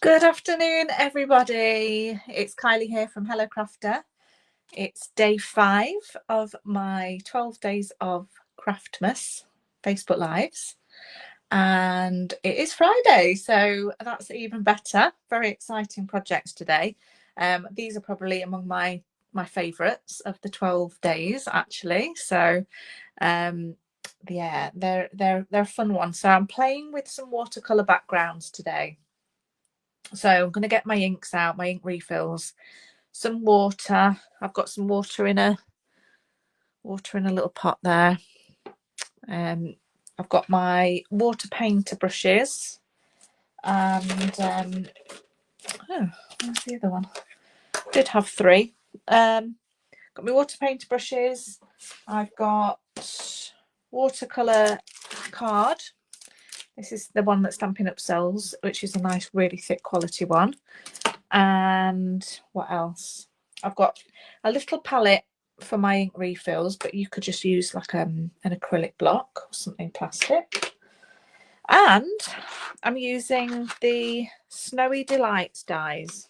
Good afternoon, everybody. It's Kylie here from Hello Crafter. It's day 5 of my 12 days of Craftmas Facebook Lives, and it is Friday, so that's even better. Very exciting projects today. These are probably among my favourites of the 12 days, actually. So, yeah, they're a fun one. So I'm playing with some watercolour backgrounds today. So I'm going to get my inks out, my ink refills, some water. I've got some water in a little pot there. I've got my water painter brushes, and where's the other one? Did have 3. Got my water painter brushes. I've got watercolour card. This is the one that Stampin' Up sells, which is a nice, really thick quality one. And what else? I've got a little palette for my ink refills, but you could just use like an acrylic block or something plastic. And I'm using the Snowy Delights dies.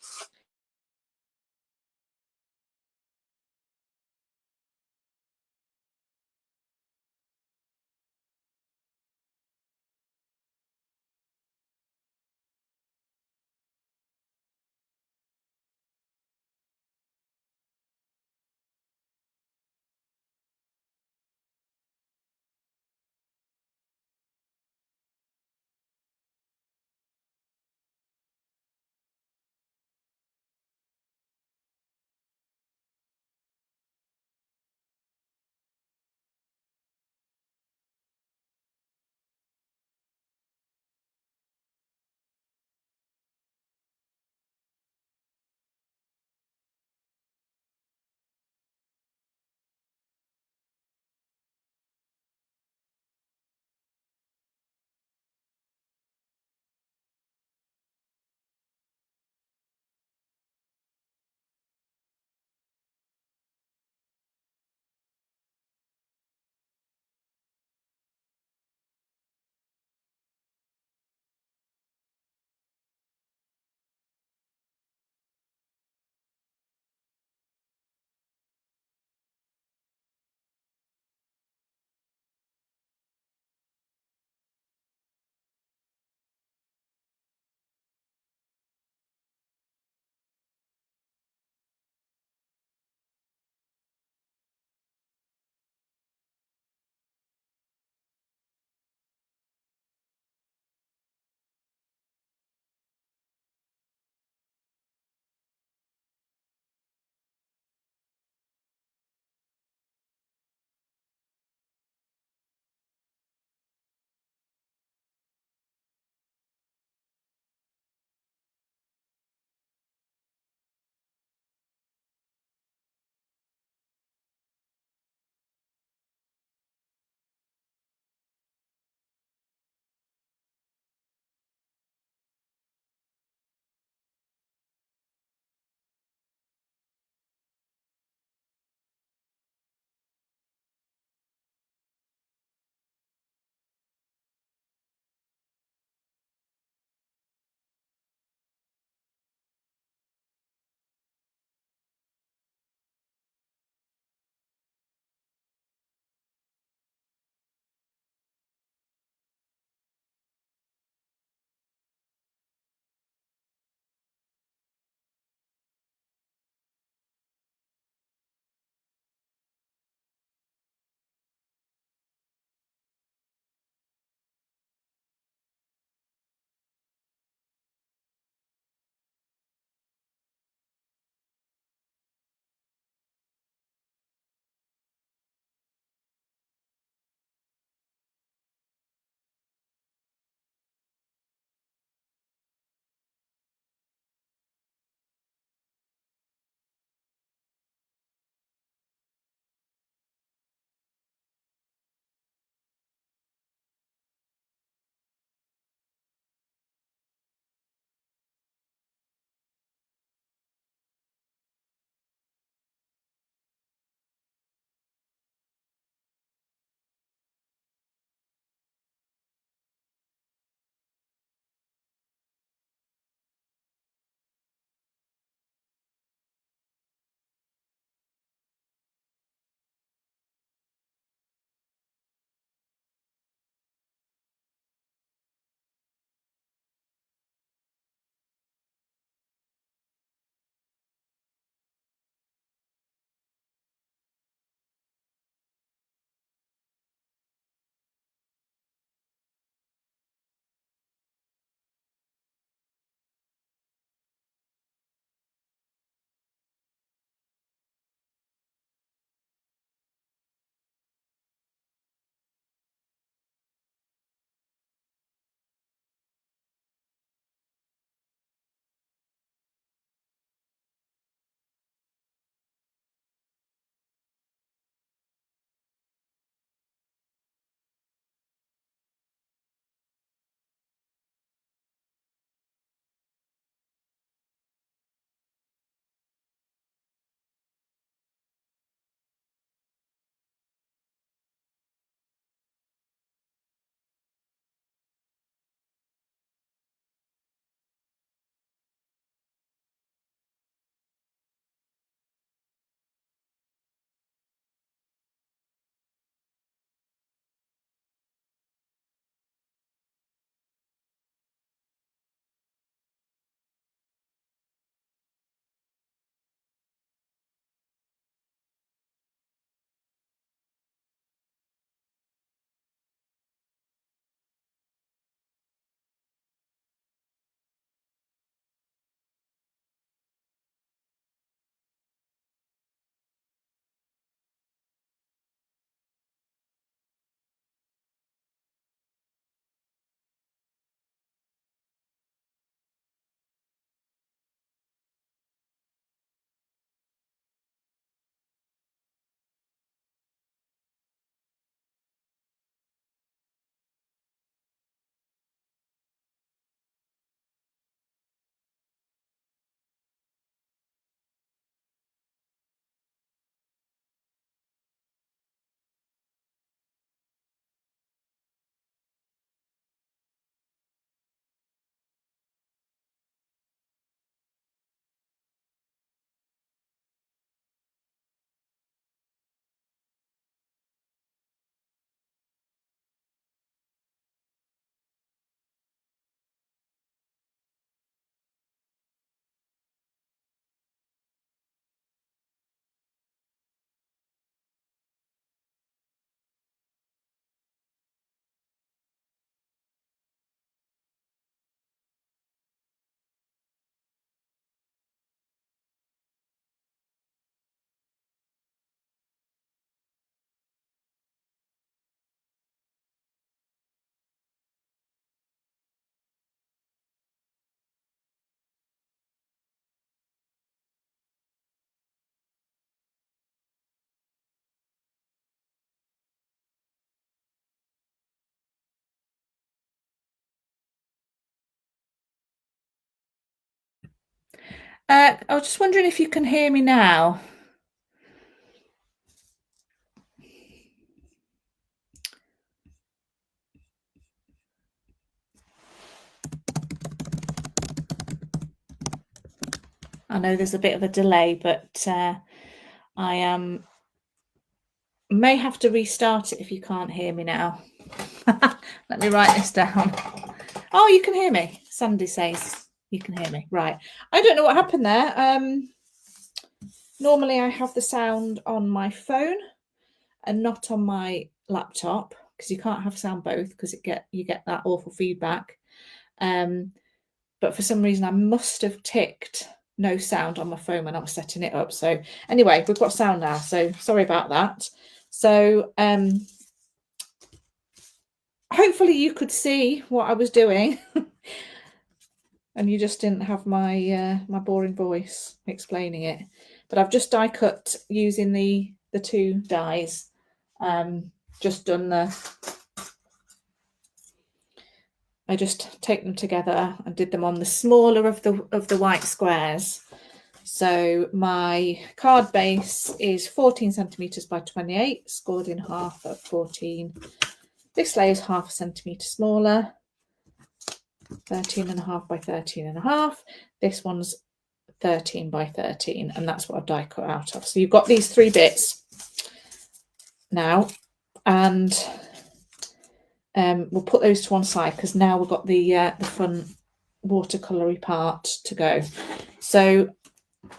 I was just wondering if you can hear me now. I know there's a bit of a delay, but I may have to restart it if you can't hear me now. Let me write this down. Oh, you can hear me. Sandy says you can hear me. Right. I don't know what happened there. Normally I have the sound on my phone and not on my laptop, because you can't have sound both, because you get that awful feedback. But for some reason I must have ticked no sound on my phone when I was setting it up. So anyway, we've got sound now, so sorry about that. So hopefully you could see what I was doing and you just didn't have my my boring voice explaining it. But I've just die cut using the two dies. Just done I just take them together and did them on the smaller of the white squares. So my card base is 14 centimetres by 28, scored in half at 14. This layer is half a centimetre smaller, 13.5 by 13.5. This one's 13 by 13, and that's what I've die cut out of. So you've got these three bits now, and we'll put those to one side because now we've got the fun watercolour part to go. So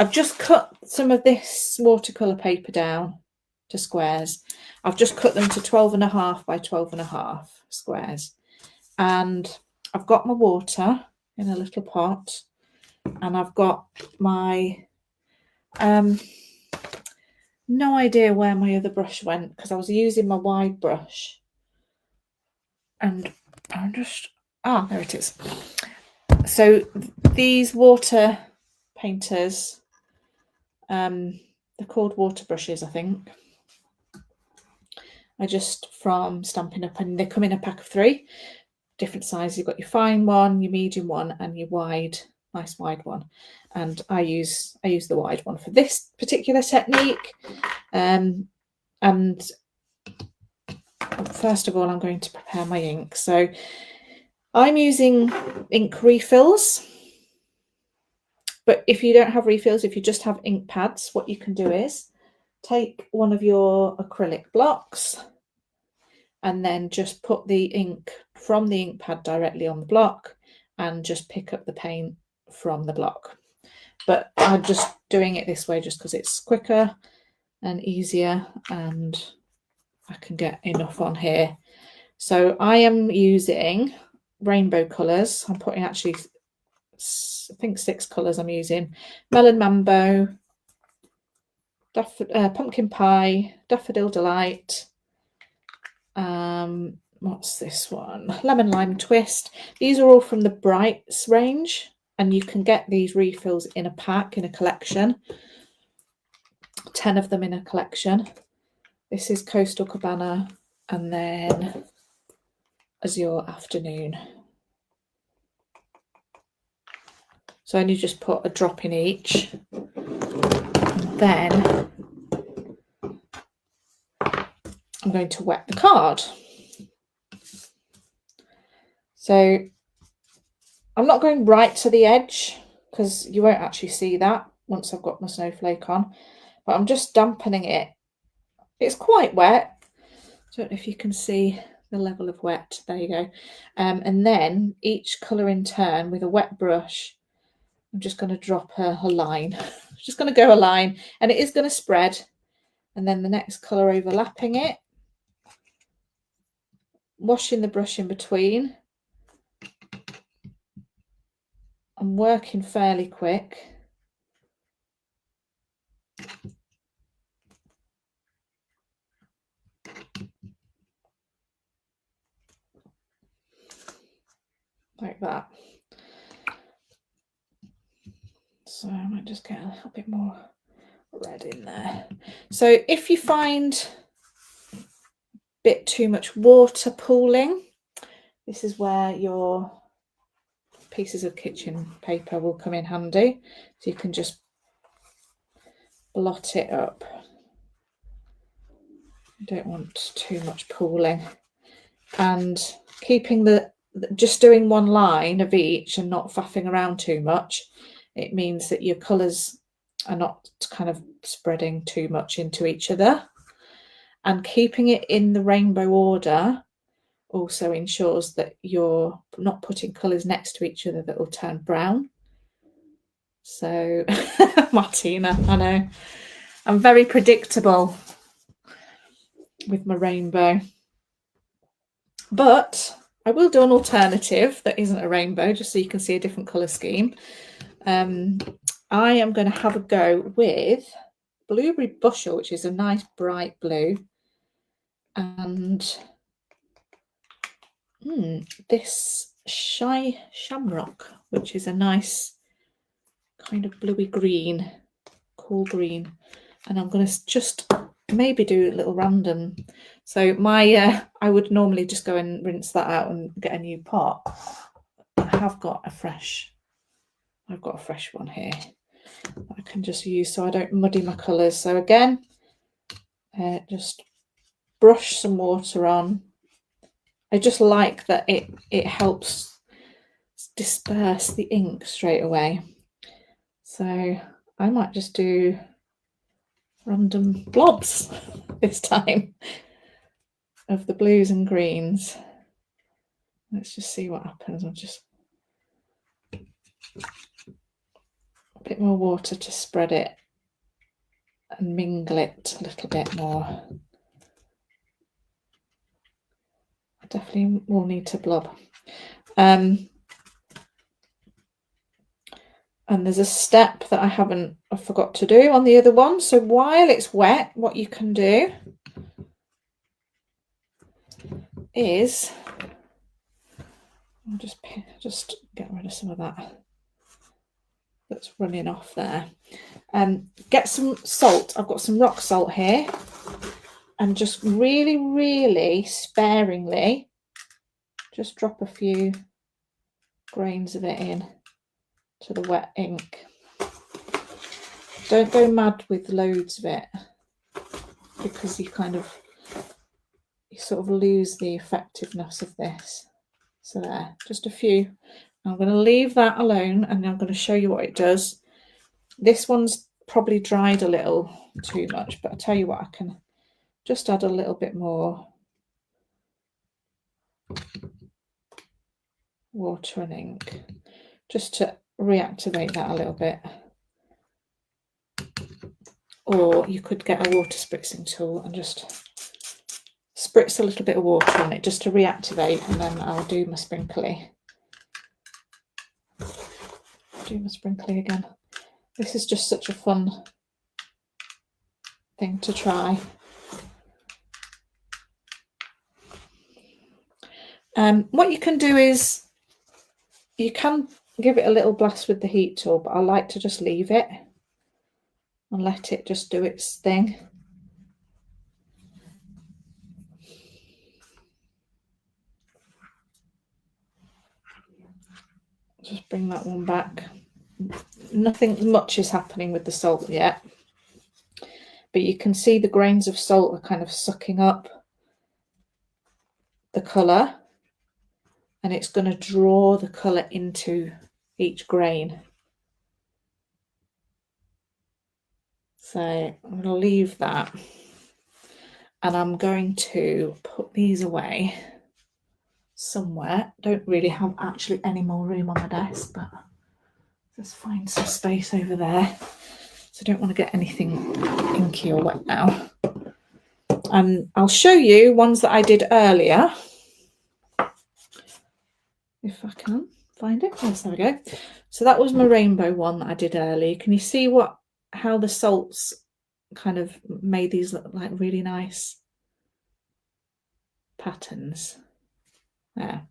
I've just cut some of this watercolour paper down to squares. I've just cut them to 12.5 by 12.5 squares, and I've got my water in a little pot, and I've got my no idea where my other brush went because I was using my wide brush, and I'm just there it is. So these water painters, they're called water brushes, I think. I just from Stampin' Up, and they come in a pack of 3 different sizes. You've got your fine one, your medium one, and your wide, nice wide one. And I use the wide one for this particular technique. And first of all, I'm going to prepare my ink. So I'm using ink refills. But if you don't have refills, if you just have ink pads, what you can do is take one of your acrylic blocks and then just put the ink from the ink pad directly on the block and just pick up the paint from the block. But I'm just doing it this way just because it's quicker and easier, and I can get enough on here. So I am using rainbow colours. I'm putting actually, I think 6 colours I'm using. Melon Mambo, Pumpkin Pie, Daffodil Delight, what's this one? Lemon Lime Twist. These are all from the Brights range, and you can get these refills in a pack, in a collection. 10 of them in a collection. This is Coastal Cabana, and then Azure Afternoon. So I only just put a drop in each. And then I'm going to wet the card. So I'm not going right to the edge because you won't actually see that once I've got my snowflake on, but I'm just dampening it. It's quite wet. I don't know if you can see the level of wet. There you go. And then each colour in turn with a wet brush, I'm just going to drop a line. I'm just going to go a line, and it is going to spread, and then the next colour overlapping it, washing the brush in between. I'm working fairly quick. Like that. So I might just get a little bit more red in there. So if you find a bit too much water pooling, this is where your pieces of kitchen paper will come in handy, so you can just blot it up. You don't want too much pooling, and keeping just doing one line of each and not faffing around too much, it means that your colours are not kind of spreading too much into each other. And keeping it in the rainbow order also ensures that you're not putting colours next to each other that will turn brown. So Martina, I know I'm very predictable with my rainbow, but I will do an alternative that isn't a rainbow, just so you can see a different colour scheme. I am going to have a go with Blueberry Bushel, which is a nice bright blue, and this Shy Shamrock, which is a nice kind of bluey green, cool green. And I'm going to just maybe do a little random. So my I would normally just go and rinse that out and get a new pot. I've got a fresh one here that I can just use so I don't muddy my colours. So again, just brush some water on. I just like that it helps disperse the ink straight away. So I might just do random blobs this time of the blues and greens. Let's just see what happens. I'll just a bit more water to spread it and mingle it a little bit more. I definitely will need to blob. And there's a step that I forgot to do on the other one. So while it's wet, what you can do is I'll just get rid of some of that that's running off there. Get some salt. I've got some rock salt here, and just really, really sparingly just drop a few grains of it in to the wet ink. Don't go mad with loads of it, because you sort of lose the effectiveness of this. So there, just a few. I'm going to leave that alone, and I'm going to show you what it does. This one's probably dried a little too much, but I'll tell you what, I can just add a little bit more water and ink just to reactivate that a little bit. Or you could get a water spritzing tool and just spritz a little bit of water on it just to reactivate, and then I'll do my sprinkly. Do my sprinkly again. This is just such a fun thing to try. What you can do is you can give it a little blast with the heat tool, but I like to just leave it and let it just do its thing. Just bring that one back. Nothing much is happening with the salt yet, but you can see the grains of salt are kind of sucking up the colour, and it's going to draw the colour into each grain. So I'm going to leave that, and I'm going to put these away somewhere. Don't really have actually any more room on the desk, but let's find some space over there. So I don't want to get anything inky or wet now. And I'll show you ones that I did earlier, if I can find it. Yes, there we go. So that was my rainbow one that I did earlier. Can you see how the salts kind of made these look like really nice patterns there?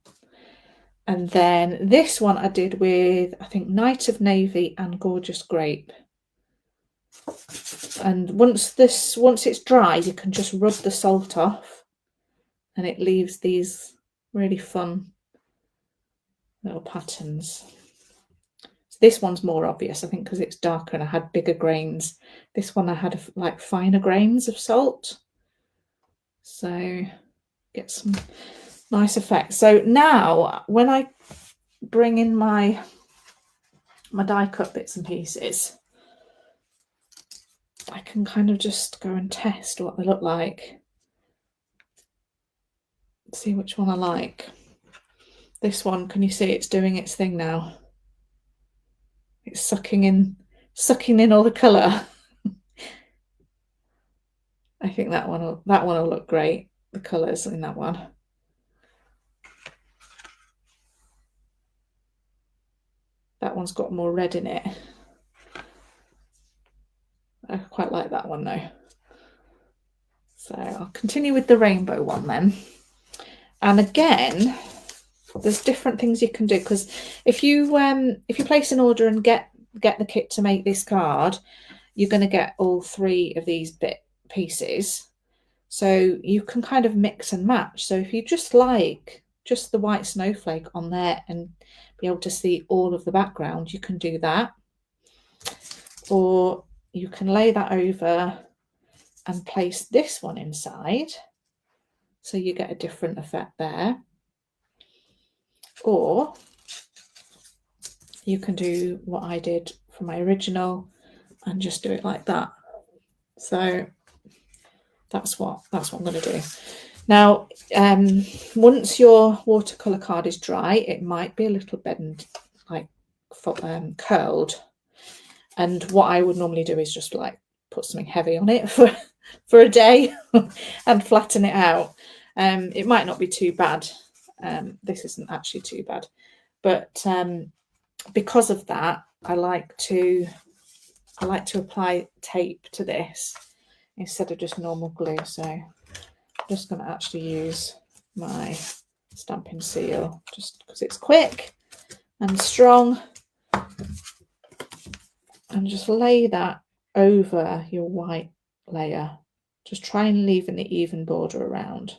And then this one I did with, I think, Night of Navy and Gorgeous Grape. And once it's dry, you can just rub the salt off, and it leaves these really fun little patterns. So this one's more obvious, I think, because it's darker and I had bigger grains. This one I had like finer grains of salt. So get some nice effect. So now when I bring in my die cut bits and pieces, I can kind of just go and test what they look like. See which one I like. This one, can you see it's doing its thing now? It's sucking in all the colour. I think that one will look great. The colours in that one. That one's got more red in it. I quite like that one though. So I'll continue with the rainbow one then. And again, there's different things you can do, because if you place an order and get the kit to make this card, you're going to get all 3 of these pieces. So you can kind of mix and match. So if you just like just the white snowflake on there and be able to see all of the background, you can do that. Or you can lay that over and place this one inside, so you get a different effect there. Or you can do what I did for my original and just do it like that. So that's what I'm going to do. Now, once your watercolour card is dry, it might be a little bit like curled. And what I would normally do is just like put something heavy on it for a day and flatten it out. It might not be too bad. This isn't actually too bad, but because of that, I like to apply tape to this instead of just normal glue. So I'm just going to actually use my stamping seal just because it's quick and strong, and just lay that over your white layer. Just try and leave an even border around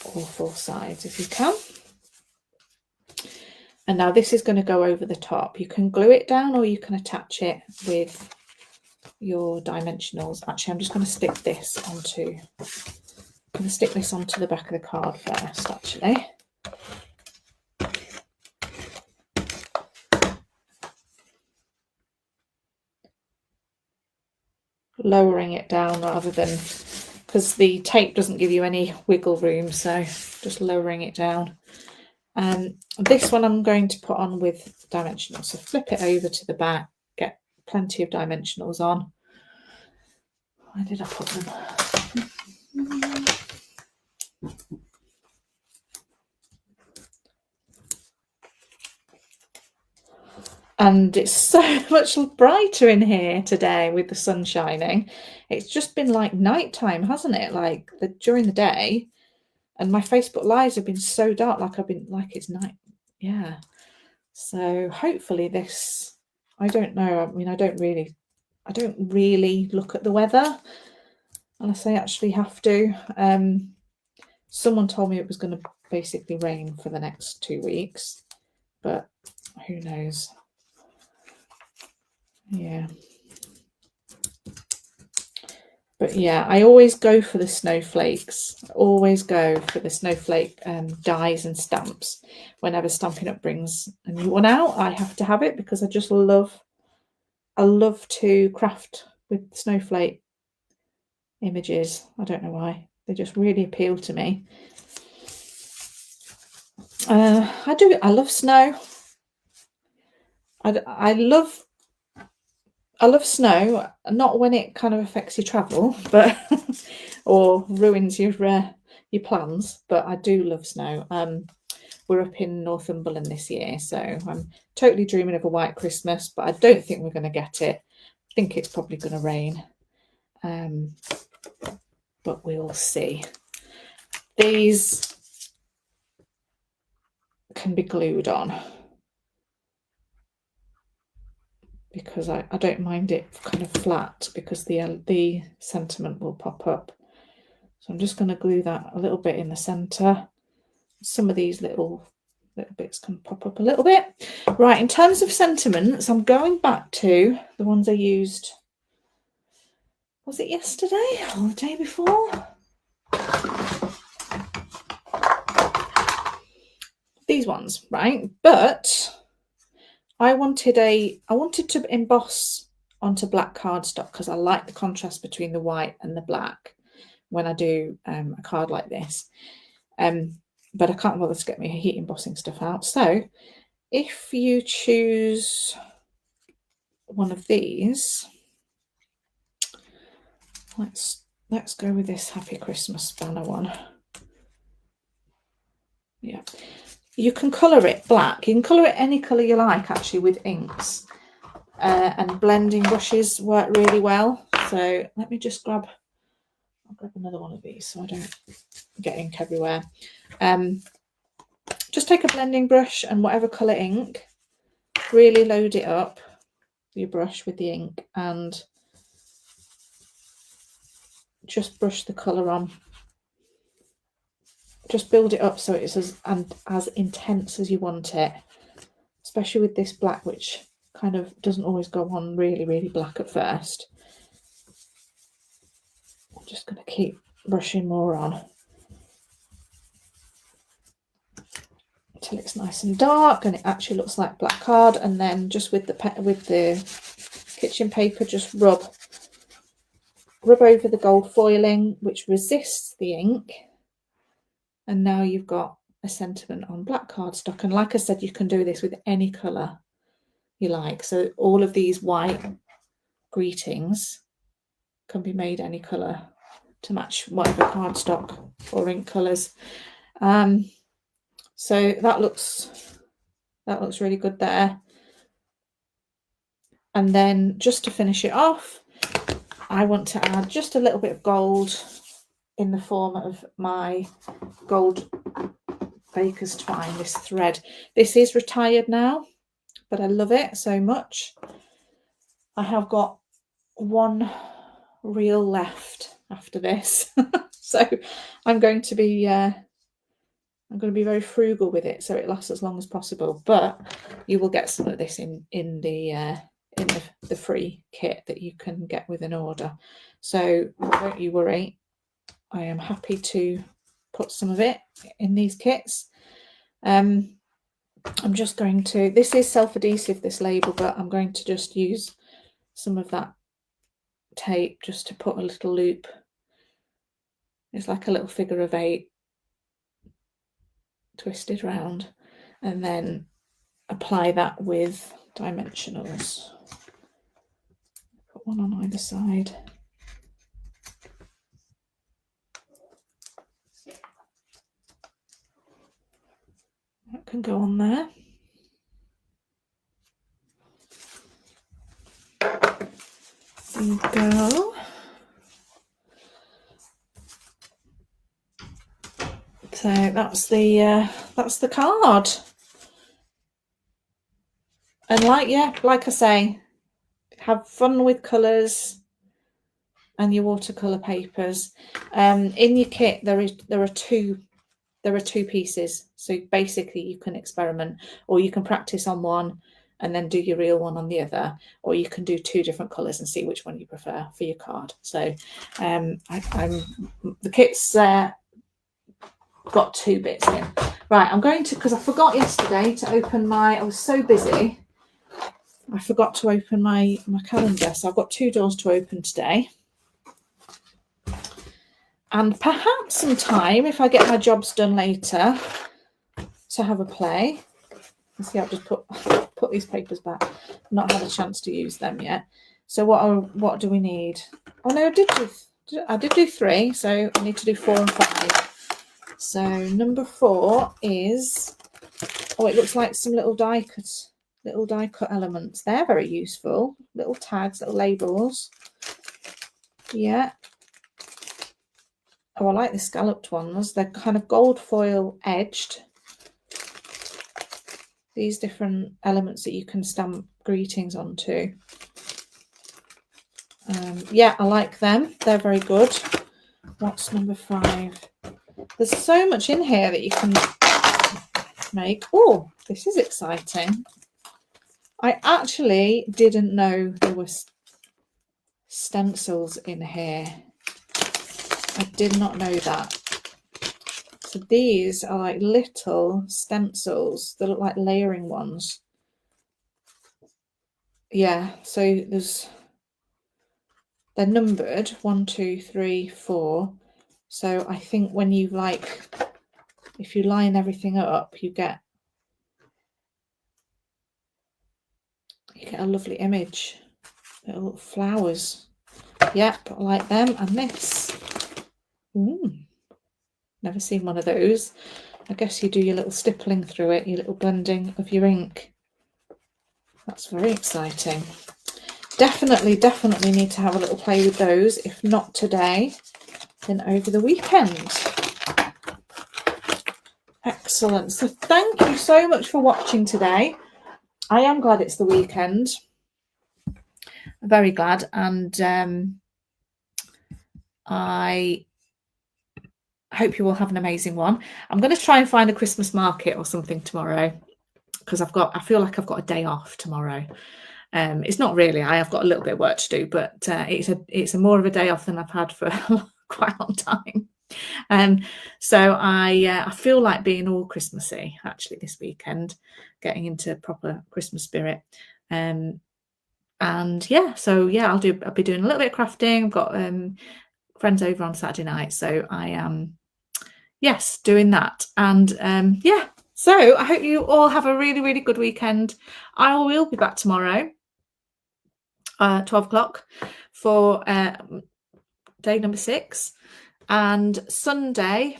all 4 sides if you can. And now this is going to go over the top. You can glue it down or you can attach it with your dimensionals. Actually, I'm just going to stick this onto the back of the card first, actually. Lowering it down rather than, because the tape doesn't give you any wiggle room, so just lowering it down. This one I'm going to put on with dimensionals, so flip it over to the back, get plenty of dimensionals on. Where did I put them? And it's so much brighter in here today with the sun shining. It's just been like nighttime, hasn't it? Like during the day, and my Facebook lives have been so dark, like it's night. Yeah. So hopefully this, I don't know. I mean, I don't really look at the weather unless I actually have to. Someone told me it was going to basically rain for the next 2 weeks, but who knows? Yeah. But yeah, I always go for the snowflakes. I always go for the snowflake dies and stamps. Whenever Stampin' Up brings a new one out, I have to have it because I just love to craft with snowflake images. I don't know why. They just really appeal to me. I love snow. I love snow, not when it kind of affects your travel, but or ruins your plans. But I do love snow. We're up in Northumberland this year, so I'm totally dreaming of a white Christmas, but I don't think we're going to get it. I think it's probably going to rain, but we'll see. These can be glued on because I don't mind it kind of flat because the sentiment will pop up. So I'm just going to glue that a little bit in the centre. Some of these little little bits can pop up a little bit. Right, in terms of sentiments, I'm going back to the ones I used, was it yesterday or the day before? These ones, right? But I wanted to emboss onto black cardstock because I like the contrast between the white and the black when I do a card like this. But I can't bother to get my heat embossing stuff out. So if you choose one of these, let's go with this Happy Christmas banner one. Yeah, you can colour it black. You can colour it any colour you like actually with inks, and blending brushes work really well. So let me just I'll grab another one of these so I don't get ink everywhere. Just take a blending brush and whatever colour ink, really load it up, your brush with the ink, and just brush the colour on. Just build it up so it's as intense as you want it, especially with this black, which kind of doesn't always go on really, really black at first. I'm just going to keep brushing more on until it's nice and dark and it actually looks like black card. And then just with the kitchen paper, just rub over the gold foiling, which resists the ink. And now you've got a sentiment on black cardstock. And like I said, you can do this with any colour you like. So all of these white greetings can be made any colour to match whatever cardstock or ink colours. So that looks really good there. And then just to finish it off, I want to add just a little bit of gold in the form of my gold baker's twine, this thread. This is retired now, but I love it so much. I have got one reel left after this. So I'm going to be very frugal with it so it lasts as long as possible, but you will get some of this in the free kit that you can get with an order. So don't you worry, I am happy to put some of it in these kits. I'm just going to, this is self-adhesive, this label, but I'm going to just use some of that tape just to put a little loop. It's like a little figure of 8 twisted round, and then apply that with dimensionals. Put one on either side. That can go on there. There you go. So that's the card. And like I say, have fun with colours and your watercolour papers. In your kit there are two pieces, so basically you can experiment, or you can practice on one and then do your real one on the other, or you can do 2 different colours and see which one you prefer for your card. So the kit's got 2 bits in. Right, I'm going to, because I forgot yesterday to open I was so busy, I forgot to open my calendar, so I've got 2 doors to open today. And perhaps some time, if I get my jobs done later, to have a play. You see, I've just put these papers back. I've not had a chance to use them yet. So what do we need? Oh no, I did do 3, so I need to do 4 and 5. So number 4 is, it looks like some little die cut elements. They're very useful. Little tags, little labels. Yeah. Oh, I like the scalloped ones. They're kind of gold foil edged. These different elements that you can stamp greetings onto. Yeah, I like them. They're very good. What's number 5? There's so much in here that you can make. Oh, this is exciting. I actually didn't know there were stencils in here. I did not know that. So these are like little stencils. They look like layering ones. Yeah, so they're numbered 1, 2, 3, 4. So I think when you if you line everything up, you get a lovely image. Little flowers. Yep, I like them. And this. Never seen one of those. I guess you do your little stippling through it, your little blending of your ink. That's very exciting. Definitely need to have a little play with those. If not today, then over the weekend. Excellent. So thank you so much for watching today. I am glad it's the weekend. Very glad. And I hope you all have an amazing one. I'm going to try and find a Christmas market or something tomorrow, because I feel like I've got a day off tomorrow. It's not really. I have got a little bit of work to do, but it's a more of a day off than I've had for quite a long time. So I feel like being all Christmassy actually this weekend, getting into proper Christmas spirit. And yeah, so yeah, I'll be doing a little bit of crafting. I've got friends over on Saturday night, so I am doing that. And yeah, so I hope you all have a really good weekend. I will be back tomorrow 12 o'clock for day number 6, and Sunday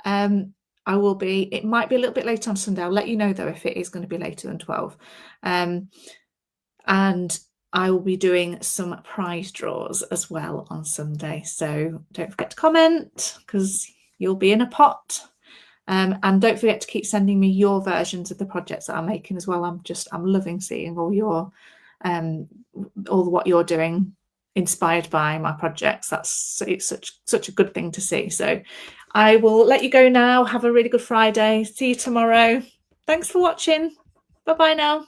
I will be, it might be a little bit late on Sunday. I'll let you know though if it is going to be later than 12. And I will be doing some prize draws as well on Sunday, so don't forget to comment, because you'll be in a pot. And don't forget to keep sending me your versions of the projects that I'm making as well. I'm loving seeing all your all what you're doing inspired by my projects. It's such a good thing to see. So I will let you go now. Have a really good Friday. See you tomorrow. Thanks for watching. Bye bye now.